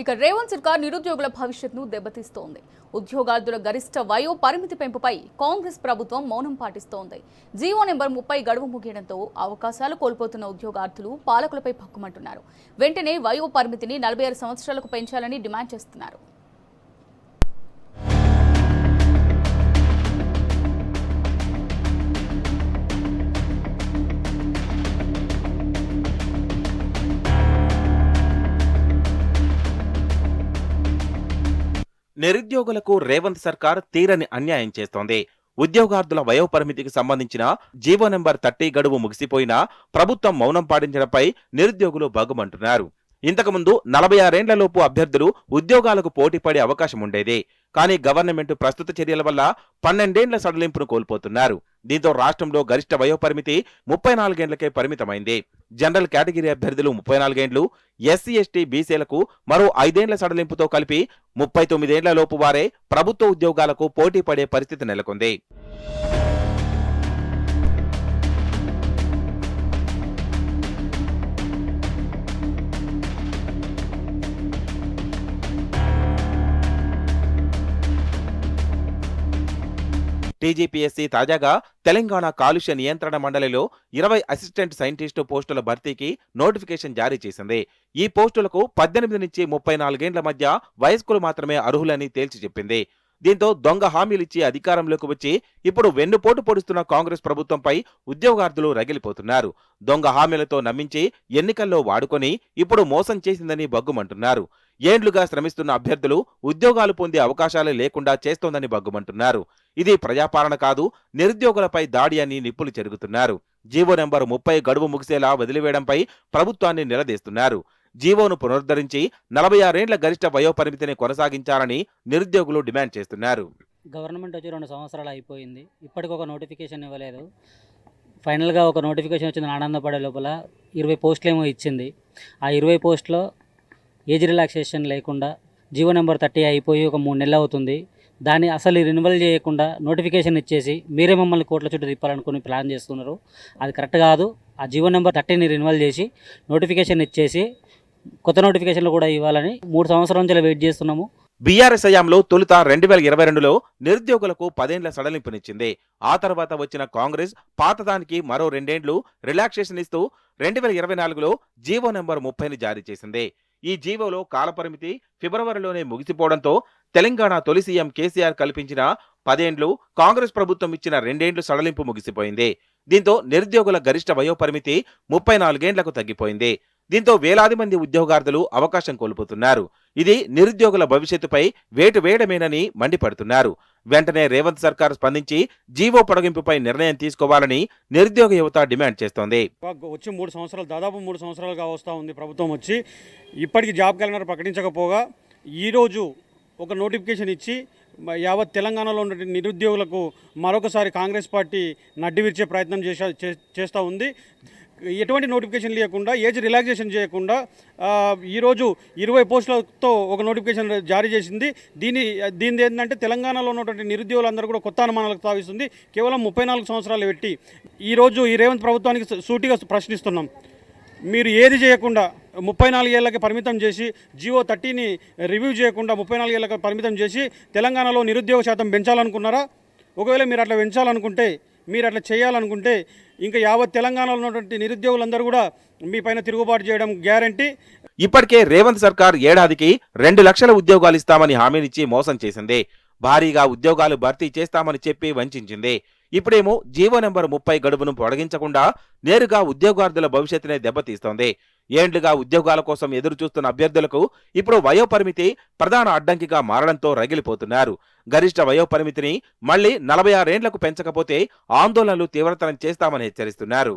ఇక రేవంత్ సర్కార్ నిరుద్యోగుల భవిష్యత్తును దెబ్బతీస్తోంది. ఉద్యోగార్థుల గరిష్ట వయో పరిమితి పెంపుపై కాంగ్రెస్ ప్రభుత్వం మౌనం పాటిస్తోంది. జీవో నెంబర్ 30 గడువు ముగియడంతో అవకాశాలు కోల్పోతున్న ఉద్యోగార్థులు పాలకులపై పక్కుమంటున్నారు. వెంటనే వయో పరిమితిని 46 సంవత్సరాలకు పెంచాలని డిమాండ్ చేస్తున్నారు. నిరుద్యోగులకు రేవంత్ సర్కార్ తీరని అన్యాయం చేస్తోంది. ఉద్యోగార్థుల వయోపరిమితికి సంబంధించిన జీవో నెంబర్ 30 గడువు ముగిసిపోయినా ప్రభుత్వం మౌనం పాటించడంపై నిరుద్యోగులు భగ్గుమంటున్నారు. ఇంతకుముందు 46 ఏండ్లలోపు అభ్యర్థులు ఉద్యోగాలకు పోటీపడే అవకాశం ఉండేది. కానీ గవర్నమెంట్ ప్రస్తుత చర్యల వల్ల 12 ఏండ్ల సడలింపును కోల్పోతున్నారు. దీంతో రాష్ట్రంలో గరిష్ట వయోపరిమితి 34 ఏండ్లకే పరిమితమైంది. జనరల్ కేటగిరీ అభ్యర్థులు 34 ఏండ్లు, ఎస్సీ ఎస్టీ బీసీలకు మరో 5 ఏండ్ల సడలింపుతో కలిపి 39 ఏండ్ల లోపు వారే ప్రభుత్వ ఉద్యోగాలకు పోటీ పడే పరిస్థితి నెలకొంది. టీజీపీఎస్సీ తాజాగా తెలంగాణ కాలుష్య నియంత్రణ మండలిలో 20 అసిస్టెంట్ సైంటిస్టు పోస్టుల భర్తీకి నోటిఫికేషన్ జారీ చేసింది. ఈ పోస్టులకు 18 నుంచి 34 ఏండ్ల మధ్య వయస్కులు మాత్రమే అర్హులని తేల్చి చెప్పింది. దీంతో దొంగ హామీలిచ్చి అధికారంలోకి వచ్చి ఇప్పుడు వెన్నుపోటు పొడుస్తున్న కాంగ్రెస్ ప్రభుత్వంపై ఉద్యోగార్థులు రగిలిపోతున్నారు. దొంగ హామీలతో నమ్మించి ఎన్నికల్లో వాడుకొని ఇప్పుడు మోసం చేసిందని బగ్గుమంటున్నారు. ఏండ్లుగా శ్రమిస్తున్న అభ్యర్థులు ఉద్యోగాలు పొందే అవకాశాలే లేకుండా చేస్తోందని బగ్గుమంటున్నారు. ఇది ప్రజాపాలన కాదు, నిరుద్యోగులపై దాడి అని నిప్పులు చెరుగుతున్నారు. జీవో నెంబర్ 30 గడువు ముగిసేలా వదిలివేయడంపై ప్రభుత్వాన్ని నిలదీస్తున్నారు. జీవోను పునరుద్ధరించి 46 ఏండ్ల గరిష్ట వయోపరిమితిని కొనసాగించాలని నిరుద్యోగులు డిమాండ్ చేస్తున్నారు. గవర్నమెంట్ వచ్చి 2 సంవత్సరాలు అయిపోయింది, ఇప్పటికి ఒక నోటిఫికేషన్ ఇవ్వలేదు. ఫైనల్గా ఒక నోటిఫికేషన్ వచ్చింది ఆనందపడే లోపల 20 పోస్టులు ఏమో ఇచ్చింది. ఆ 20 పోస్టులో ఏజ్ రిలాక్సేషన్ లేకుండా జీవో నెంబర్ 30 అయిపోయి ఒక 3 నెలలు అవుతుంది. దాన్ని అసలు రినివల్ చేయకుండా నోటిఫికేషన్ ఇచ్చేసి మీరే మమ్మల్ని కోట్ల చుట్టూ తిప్పాలనుకుని ప్లాన్ చేస్తున్నారు. అది కరెక్ట్ కాదు. ఆ జీవో నెంబర్ 30ని రినివల్ చేసి నోటిఫికేషన్ ఇచ్చేసి కొత్త నోటిఫికేషన్లు కూడా ఇవ్వాలని 3 సంవత్సరాల నుంచి వెయిట్ చేస్తున్నాము. బీఆర్ఎస్ హయాంలో తొలుత 2022లో నిరుద్యోగులకు 10 ఏండ్ల సడలింపునిచ్చింది. ఆ తర్వాత వచ్చిన కాంగ్రెస్ పాతదానికి మరో 2 ఏండ్లు రిలాక్సేషన్ ఇస్తూ 2024లో జీవో నెంబర్ 30ని జారీ చేసింది. ఈ జీవోలో కాలపరిమితి ఫిబ్రవరిలోనే ముగిసిపోవడంతో తెలంగాణ తొలి సీఎం కేసీఆర్ కల్పించిన 10 ఏండ్లు, కాంగ్రెస్ ప్రభుత్వం ఇచ్చిన 2 ఏండ్లు సడలింపు ముగిసిపోయింది. దీంతో నిరుద్యోగుల గరిష్ట వయోపరిమితి 34 ఏండ్లకు తగ్గిపోయింది. దీంతో వేలాది మంది ఉద్యోగార్థులు అవకాశం కోల్పోతున్నారు. ఇది నిరుద్యోగుల భవిష్యత్తుపై వేటు వేయడమేనని మండిపడుతున్నారు. వెంటనే రేవంత్ సర్కార్ స్పందించి జీవో పొడిగింపుపై నిర్ణయం తీసుకోవాలని నిరుద్యోగ యువత డిమాండ్ చేస్తోంది. వచ్చి 3 సంవత్సరాలు, దాదాపు 3 సంవత్సరాలుగా వస్తూ ఉంది ప్రభుత్వం వచ్చి. ఇప్పటికీ జాబ్ క్యాలెండర్ ప్రకటించకపోగా ఈరోజు ఒక నోటిఫికేషన్ ఇచ్చి యావత్ తెలంగాణలో ఉన్న నిరుద్యోగులకు మరొకసారి కాంగ్రెస్ పార్టీ నడ్డి విరిచే ప్రయత్నం చేస్తూ ఉంది. ఎటువంటి నోటిఫికేషన్ లేకుండా, ఏజ్ రిలాక్సేషన్ చేయకుండా ఈరోజు 20 పోస్టులతో ఒక నోటిఫికేషన్ జారీ చేసింది. దీని ఏంటంటే తెలంగాణలో ఉన్నటువంటి నిరుద్యోగులందరూ కూడా కొత్త అనుమానాలకు తావిస్తుంది. కేవలం 34 సంవత్సరాలు పెట్టి ఈరోజు ఈ రేవంత్ ప్రభుత్వానికి సూటిగా ప్రశ్నిస్తున్నాం. మీరు ఏది చేయకుండా 34 ఏళ్ళకి పరిమితం చేసి జీవో 30ని రివ్యూ చేయకుండా 34 ఏళ్ళకి పరిమితం చేసి తెలంగాణలో నిరుద్యోగ శాతం పెంచాలనుకున్నారా? ఒకవేళ మీరు అట్లా పెంచాలనుకుంటే, మీరు అట్లా చేయాలనుకుంటే ఇంకా యావత్ తెలంగాణలో ఉన్నటువంటి నిరుద్యోగులందరూ కూడా మీ పైన తిరుగుబాటు చేయడం గ్యారంటీ. ఇప్పటికే రేవంత్ సర్కార్ ఏడాదికి 2 లక్షల ఉద్యోగాలు ఇస్తామని హామీనిచ్చి మోసం చేసింది. భారీగా ఉద్యోగాలు భర్తీ చేస్తామని చెప్పి వంచింది. ఇప్పుడేమో జీవో నెంబర్ 30 గడువును పొడిగించకుండా నేరుగా ఉద్యోగార్థుల భవిష్యత్తునే దెబ్బతీస్తోంది. ఏండ్లుగా ఉద్యోగాల కోసం ఎదురు చూస్తున్న అభ్యర్థులకు ఇప్పుడు వయోపరిమితి ప్రధాన అడ్డంకిగా మారడంతో రగిలిపోతున్నారు. గరిష్ట వయోపరిమితిని మళ్లీ 46 ఏండ్లకు పెంచకపోతే ఆందోళనలు తీవ్రతరం చేస్తామని హెచ్చరిస్తున్నారు.